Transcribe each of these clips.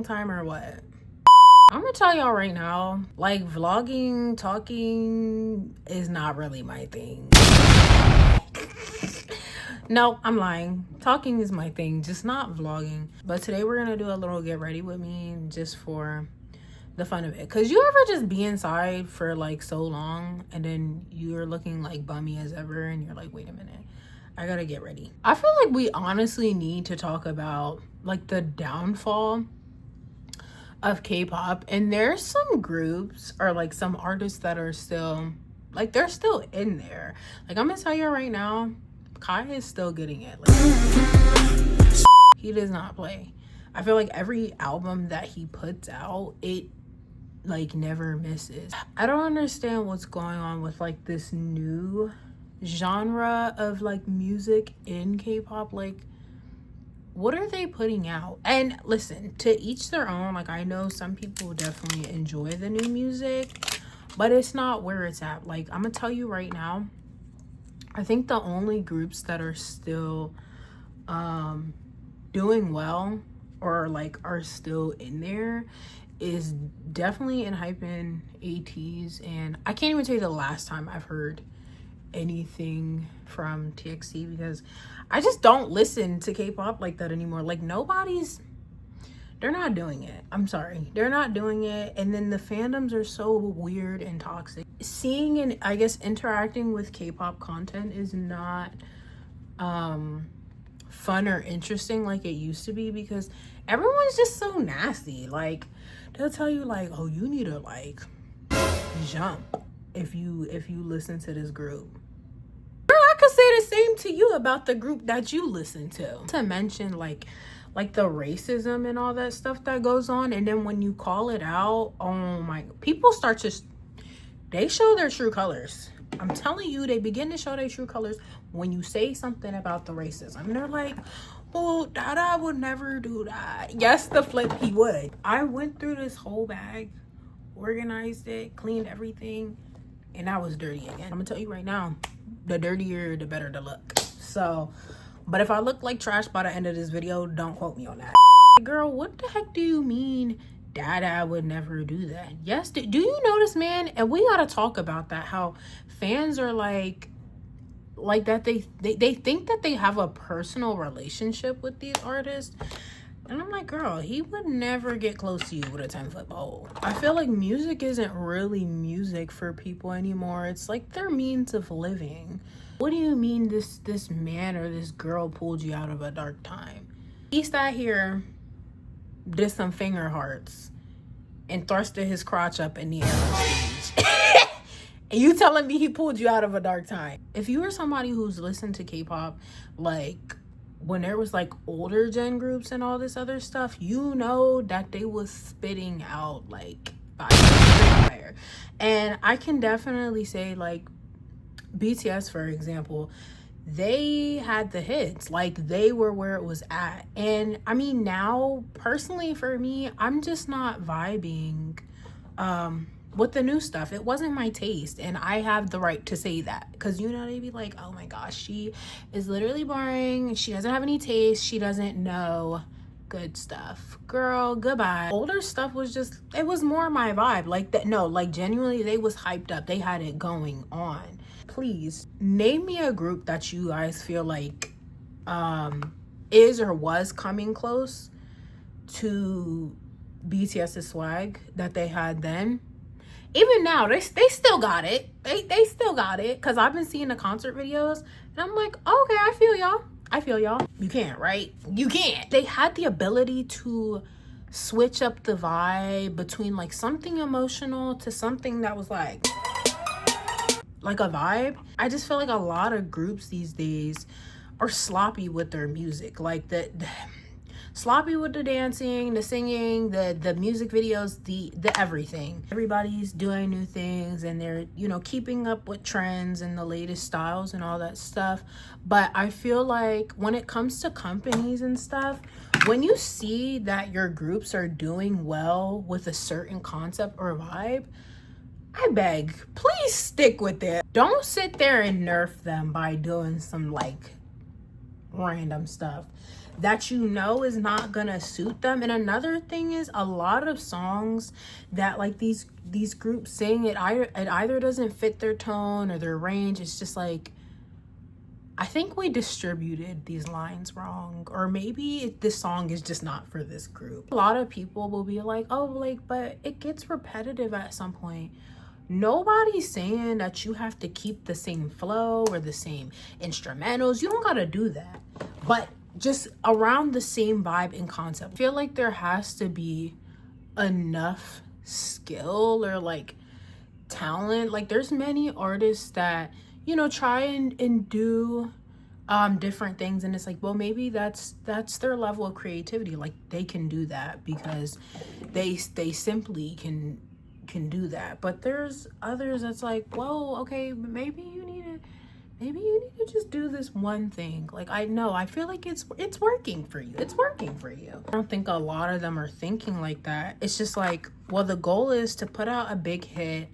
time or what? I'm gonna tell y'all right now, like, vlogging, talking is not really my thing. No, I'm lying. Talking is my thing, just not vlogging. But today we're gonna do a little get ready with me just for the fun of it. Cause you ever just be inside for like so long and then you're looking like bummy as ever and you're like, wait a minute, I gotta get ready. I feel like we honestly need to talk about like the downfall of K-pop, and there's some groups or like some artists that are still like, they're still in there. Like, I'm gonna tell you right now, Kai is still getting it. Like, he does not play. I feel like every album that he puts out, it like never misses. I don't understand what's going on with like this new genre of like music in K-pop. Like, what are they putting out? And listen, to each their own. Like, I know some people definitely enjoy the new music, but it's not where it's at. Like, I'm gonna tell you right now, I think the only groups that are still doing well or like are still in there is definitely ENHYPEN, ATEEZ, and I can't even tell you the last time I've heard anything from TXT because I just don't listen to K-pop like that anymore. Like, they're not doing it. I'm sorry, they're not doing it. And then the fandoms are so weird and toxic. Seeing and I guess interacting with K-pop content is not fun or interesting like it used to be because everyone's just so nasty. Like, they'll tell you like, oh, you need to like jump if you listen to this group. Girl, I could say the same to you about the group that you listen to. To mention like the racism and all that stuff that goes on, and then when you call it out, oh my, people start to, they show their true colors. I'm telling you, they begin to show their true colors when you say something about the racism. And they're like, well, Dada would never do that. Yes, the flip, he would. I went through this whole bag, organized it, cleaned everything, and I was dirty again. I'm gonna tell you right now, the dirtier, the better the look. So, but if I look like trash by the end of this video, don't quote me on that. Girl, what the heck do you mean Dada would never do that? Yes, do you notice, man? And we gotta talk about that, how fans are like that they think that they have a personal relationship with these artists. And I'm like, girl, he would never get close to you with a 10-foot pole. I feel like music isn't really music for people anymore. It's like their means of living. What do you mean this man or this girl pulled you out of a dark time? He sat here, did some finger hearts, and thrusted his crotch up in the air on stage. And you telling me he pulled you out of a dark time? If you were somebody who's listened to K-pop, like when there was like older gen groups and all this other stuff, you know that they was spitting out like fire. And I can definitely say like BTS, for example, they had the hits. Like, they were where it was at. And I mean, now personally for me, I'm just not vibing with the new stuff. It wasn't my taste, and I have the right to say that, because you know, they be like, oh my gosh, she is literally boring, she doesn't have any taste, she doesn't know good stuff. Girl, goodbye. Older stuff was just, it was more my vibe. Like that, no, like genuinely, they was hyped up, they had it going on. Please name me a group that you guys feel like is or was coming close to BTS's swag that they had then. Even now, they still got it. They still got it, because I've been seeing the concert videos and I'm like, okay, I feel y'all. You can't, right? You can't. They had the ability to switch up the vibe between like something emotional to something that was like a vibe. I just feel like a lot of groups these days are sloppy with their music. Like the sloppy with the dancing, the singing, the music videos, the everything. Everybody's doing new things and they're, you know, keeping up with trends and the latest styles and all that stuff. But I feel like when it comes to companies and stuff, when you see that your groups are doing well with a certain concept or vibe, I beg, please stick with it. Don't sit there and nerf them by doing some like random stuff that you know is not gonna suit them. And another thing is, a lot of songs that like these groups sing, it either doesn't fit their tone or their range. It's just like, I think we distributed these lines wrong, or maybe this song is just not for this group. A lot of people will be like, oh, like, but it gets repetitive at some point. Nobody's saying that you have to keep the same flow or the same instrumentals. You don't gotta do that, but just around the same vibe and concept. I feel like there has to be enough skill or like talent. Like there's many artists that, you know, try and do different things, and it's like, well, maybe that's their level of creativity. Like they can do that because they simply can do that. But there's others that's like, well, okay, maybe you need to just do this one thing. Like I feel like it's working for you. It's working for you. I don't think a lot of them are thinking like that. It's just like, well, the goal is to put out a big hit,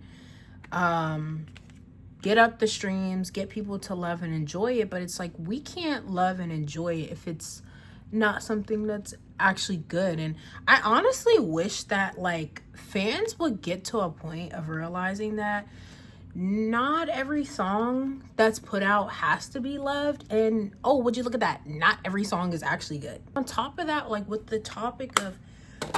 get up the streams, get people to love and enjoy it. But it's like, we can't love and enjoy it if it's not something that's actually good. And I honestly wish that like fans would get to a point of realizing that not every song that's put out has to be loved. And oh, would you look at that, not every song is actually good. On top of that, like with the topic of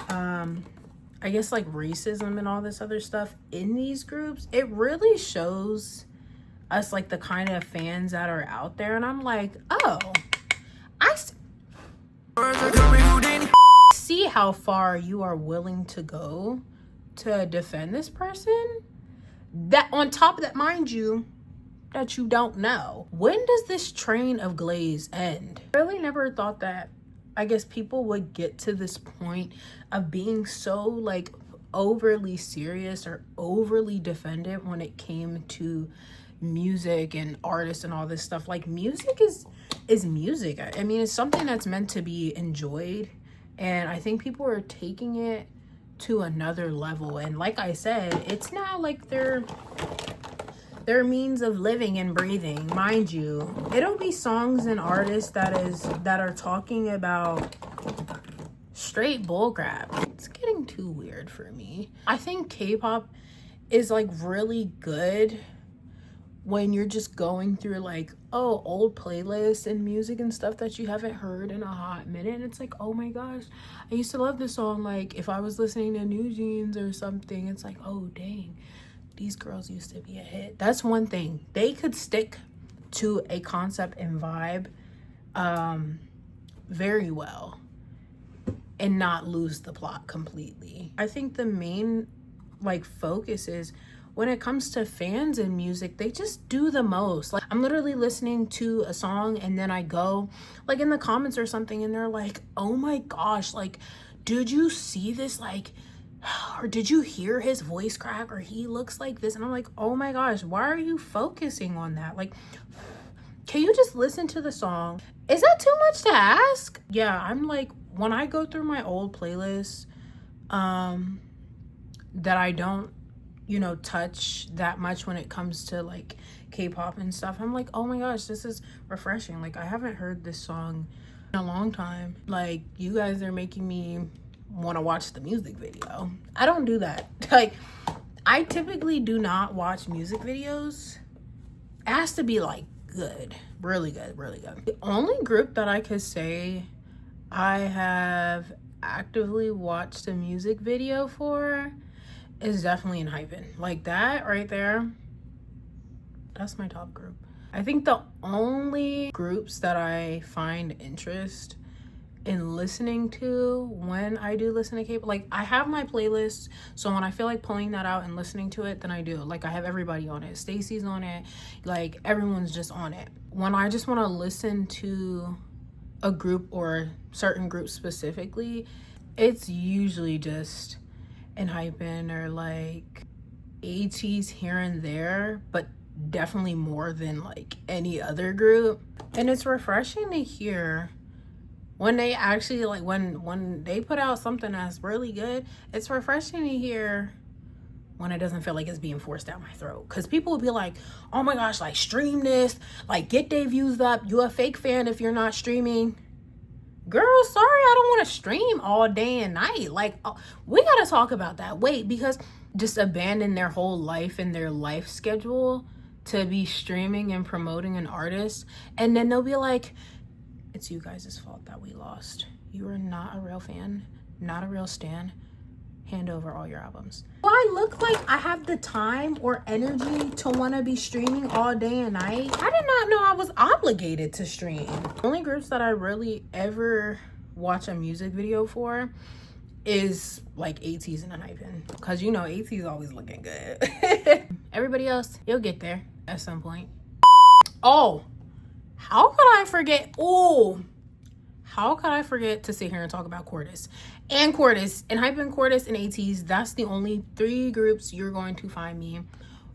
I guess like racism and all this other stuff in these groups, it really shows us like the kind of fans that are out there. And I'm like, oh, I see how far you are willing to go to defend this person. That on top of that, mind you, that you don't know. When does this train of glaze end? I really never thought that, I guess, people would get to this point of being so like overly serious or overly defendant when it came to music and artists and all this stuff. Like music is music. I mean, it's something that's meant to be enjoyed, and I think people are taking it to another level. And like I said, it's now like their means of living and breathing. Mind you, it'll be songs and artists that are talking about straight bullcrap. It's getting too weird for me. I think K-pop is like really good when you're just going through like, oh, old playlists and music and stuff that you haven't heard in a hot minute. And it's like, oh my gosh, I used to love this song. Like if I was listening to New Jeans or something, it's like, oh dang, these girls used to be a hit. That's one thing. They could stick to a concept and vibe very well and not lose the plot completely. I think the main like focus is, when it comes to fans and music, they just do the most. Like I'm literally listening to a song and then I go like in the comments or something and they're like, oh my gosh, like, did you see this? Like, or did you hear his voice crack, or he looks like this? And I'm like, oh my gosh, why are you focusing on that? Like, can you just listen to the song? Is that too much to ask? Yeah, I'm like, when I go through my old playlists that I don't, you know, touch that much when it comes to like K-pop and stuff, I'm like, oh my gosh, this is refreshing. Like I haven't heard this song in a long time. Like you guys are making me want to watch the music video. I don't do that. Like I typically do not watch music videos. It has to be like good, really good, really good. The only group that I could say I have actively watched a music video for is definitely ENHYPEN. Like that right there, that's my top group. I think the only groups that I find interest in listening to when I do listen to K-pop, like I have my playlist, so when I feel like pulling that out and listening to it, then I do. Like I have everybody on it. Stacy's on it, like everyone's just on it. When I just want to listen to a group or certain groups specifically, it's usually just ENHYPEN or like ATEEZ here and there, but definitely more than like any other group. And it's refreshing to hear when they actually like when they put out something that's really good. It's refreshing to hear when it doesn't feel like it's being forced down my throat. Because people will be like, oh my gosh, like stream this, like get their views up. You a fake fan if you're not streaming. Girl, sorry, I don't want to stream all day and night. Like, we got to talk about that. Wait, because just abandon their whole life and their life schedule to be streaming and promoting an artist. And then they'll be like, it's you guys' fault that we lost. You are not a real fan, not a real stan. Hand over all your albums. Do I look like I have the time or energy to want to be streaming all day and night? I did not know I was obligated to stream. The only groups that I really ever watch a music video for is like ATEEZ and Hypen, because you know ATEEZ always looking good. Everybody else, you'll get there at some point. Oh, how could I forget? Oh, how could I forget to sit here and talk about Cordis and Hypen, Cordis, and ATEEZ? That's the only 3 groups you're going to find me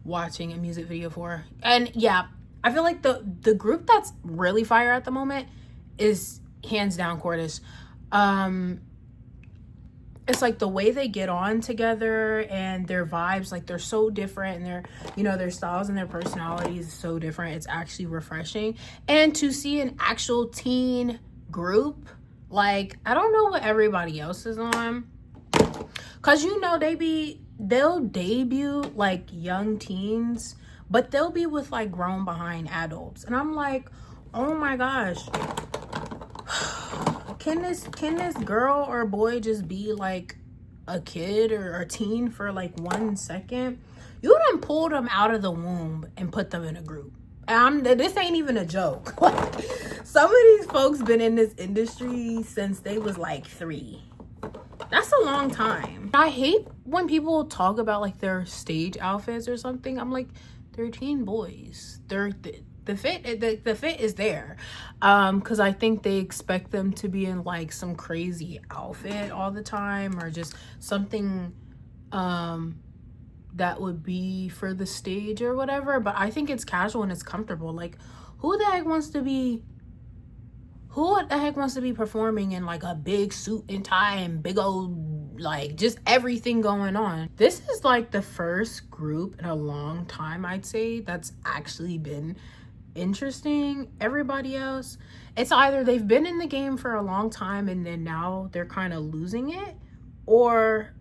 watching a music video for. And yeah, I feel like the group that's really fire at the moment is hands down Cordis. It's like the way they get on together and their vibes, like they're so different, and their, you know, their styles and their personalities is so different. It's actually refreshing. And to see an actual teen group, like, I don't know what everybody else is on, because you know they'll debut like young teens, but they'll be with like grown behind adults, and I'm like, oh my gosh, can this girl or boy just be like a kid or a teen for like 1 second? You done pulled them out of the womb and put them in a group. This ain't even a joke. Like, some of these folks been in this industry since they was like 3. That's a long time. I hate when people talk about like their stage outfits or something. I'm like, they're teen boys. The fit is there, because I think they expect them to be in like some crazy outfit all the time, or just something that would be for the stage or whatever. But I think it's casual and it's comfortable. Like, who the heck wants to be performing in like a big suit and tie and big old, like, just everything going on? This is like the first group in a long time, I'd say, that's actually been interesting. Everybody else, it's either they've been in the game for a long time and then now they're kind of losing it, or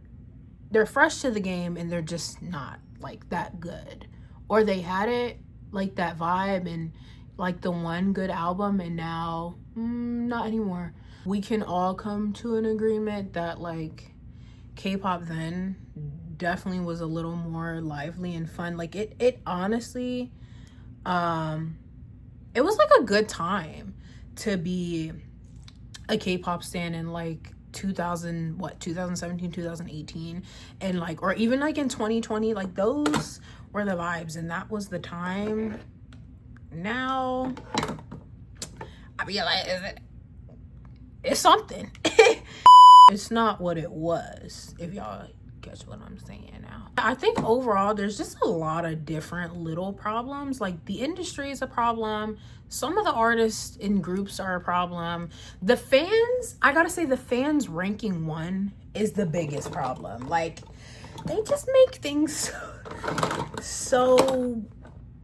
they're fresh to the game and they're just not like that good, or they had it like that vibe and like the one good album and now not anymore. We can all come to an agreement that like K-pop then definitely was a little more lively and fun. Like it honestly, it was like a good time to be a K-pop stan in like 2017, 2018, and like, or even like in 2020. Like, those were the vibes and that was the time. Now I realize it's something. It's not what it was, if y'all catch what I'm saying now. I think overall there's just a lot of different little problems. Like, the industry is a problem. Some of the artists in groups are a problem. The fans, I gotta say, the fans ranking 1 is the biggest problem. Like, they just make things so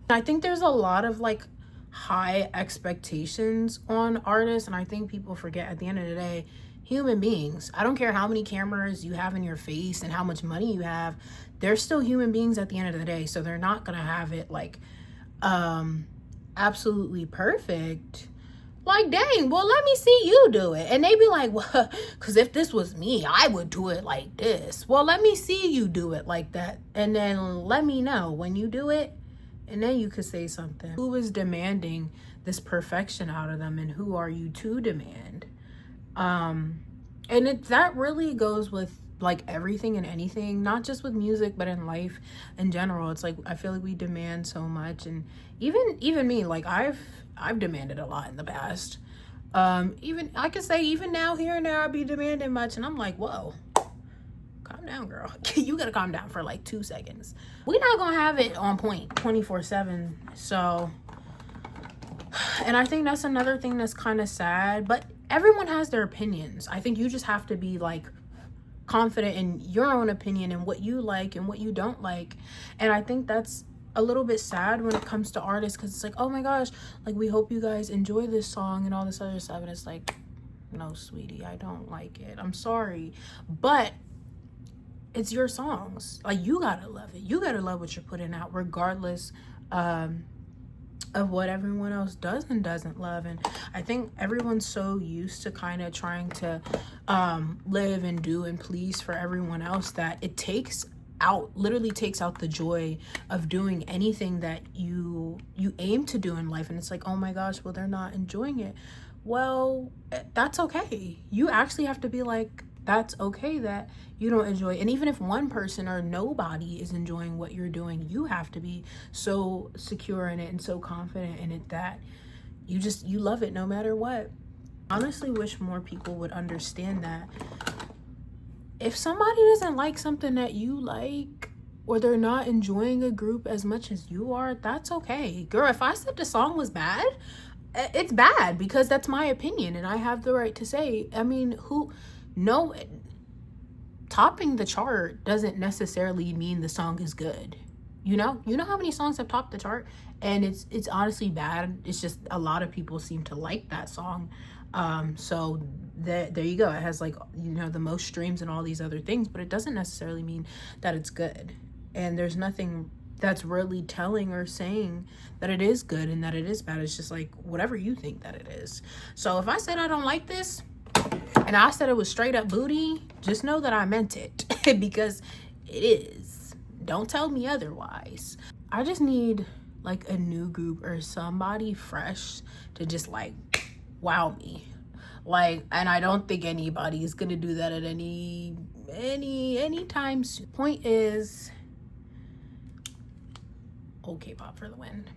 I think there's a lot of like high expectations on artists, and I think people forget at the end of the day, human beings, I don't care how many cameras you have in your face and how much money you have, they're still human beings at the end of the day. So they're not gonna have it like absolutely perfect. Like, dang, well, let me see you do it. And they be like, well, because if this was me, I would do it like this. Well, let me see you do it like that, and then let me know when you do it, and then you could say something. Who is demanding this perfection out of them, and who are you to demand? And that really goes with like everything and anything, not just with music, but in life in general. It's like, I feel like we demand so much, and even me, like I've demanded a lot in the past. Even I could say even now, here and there, I'll be demanding much, and I'm like, whoa, calm down, girl. You gotta calm down for like 2 seconds. We're not gonna have it on point 24/7. So, and I think that's another thing that's kind of sad, but everyone has their opinions. I think you just have to be like confident in your own opinion and what you like and what you don't like. And I think that's a little bit sad when it comes to artists, because it's like, oh my gosh, like, we hope you guys enjoy this song and all this other stuff. And it's like, no, sweetie, I don't like it. I'm sorry. But it's your songs. Like, you gotta love it. You gotta love what you're putting out, regardless of what everyone else does and doesn't love. And I think everyone's so used to kind of trying to live and do and please for everyone else that it literally takes out the joy of doing anything that you aim to do in life. And it's like, oh my gosh, well, they're not enjoying it. Well, that's okay. You actually have to be like, that's okay that you don't enjoy it. And even if one person or nobody is enjoying what you're doing, you have to be so secure in it and so confident in it that you love it no matter what. Honestly, wish more people would understand that if somebody doesn't like something that you like, or they're not enjoying a group as much as you are, that's okay. Girl, if I said the song was bad, it's bad, because that's my opinion and I have the right to say. I mean, topping the chart doesn't necessarily mean the song is good. You know how many songs have topped the chart and it's honestly bad. It's just a lot of people seem to like that song. So there you go. It has, like, the most streams and all these other things, but it doesn't necessarily mean that it's good. And there's nothing that's really telling or saying that it is good and that it is bad. It's just like whatever you think that it is. So if I said I don't like this and I said it was straight up booty, just know that I meant it because it is. Don't tell me otherwise. I just need like a new group or somebody fresh to just like wow me. Like, and I don't think anybody is gonna do that at any time soon. Point is, kpop for the win.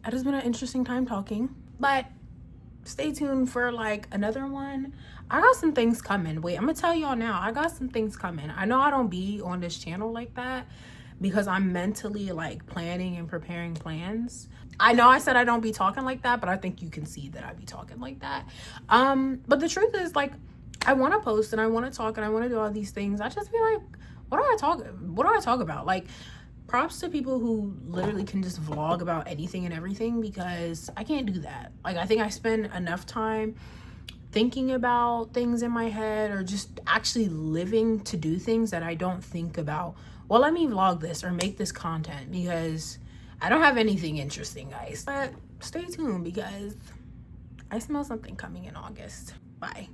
It has been an interesting time talking, but stay tuned for like another one. I got some things coming. Wait, I'm gonna tell y'all now. I got some things coming. I know I don't be on this channel like that because I'm mentally like planning and preparing plans. I know I said I don't be talking like that, but I think you can see that I be talking like that. But the truth is, like, I want to post and I want to talk and I want to do all these things. I just be like, what do I talk about? Like, props to people who literally can just vlog about anything and everything, because I can't do that. Like, I think I spend enough time thinking about things in my head or just actually living to do things that I don't think about, well, let me vlog this or make this content, because I don't have anything interesting, guys. But stay tuned because I smell something coming in August. Bye.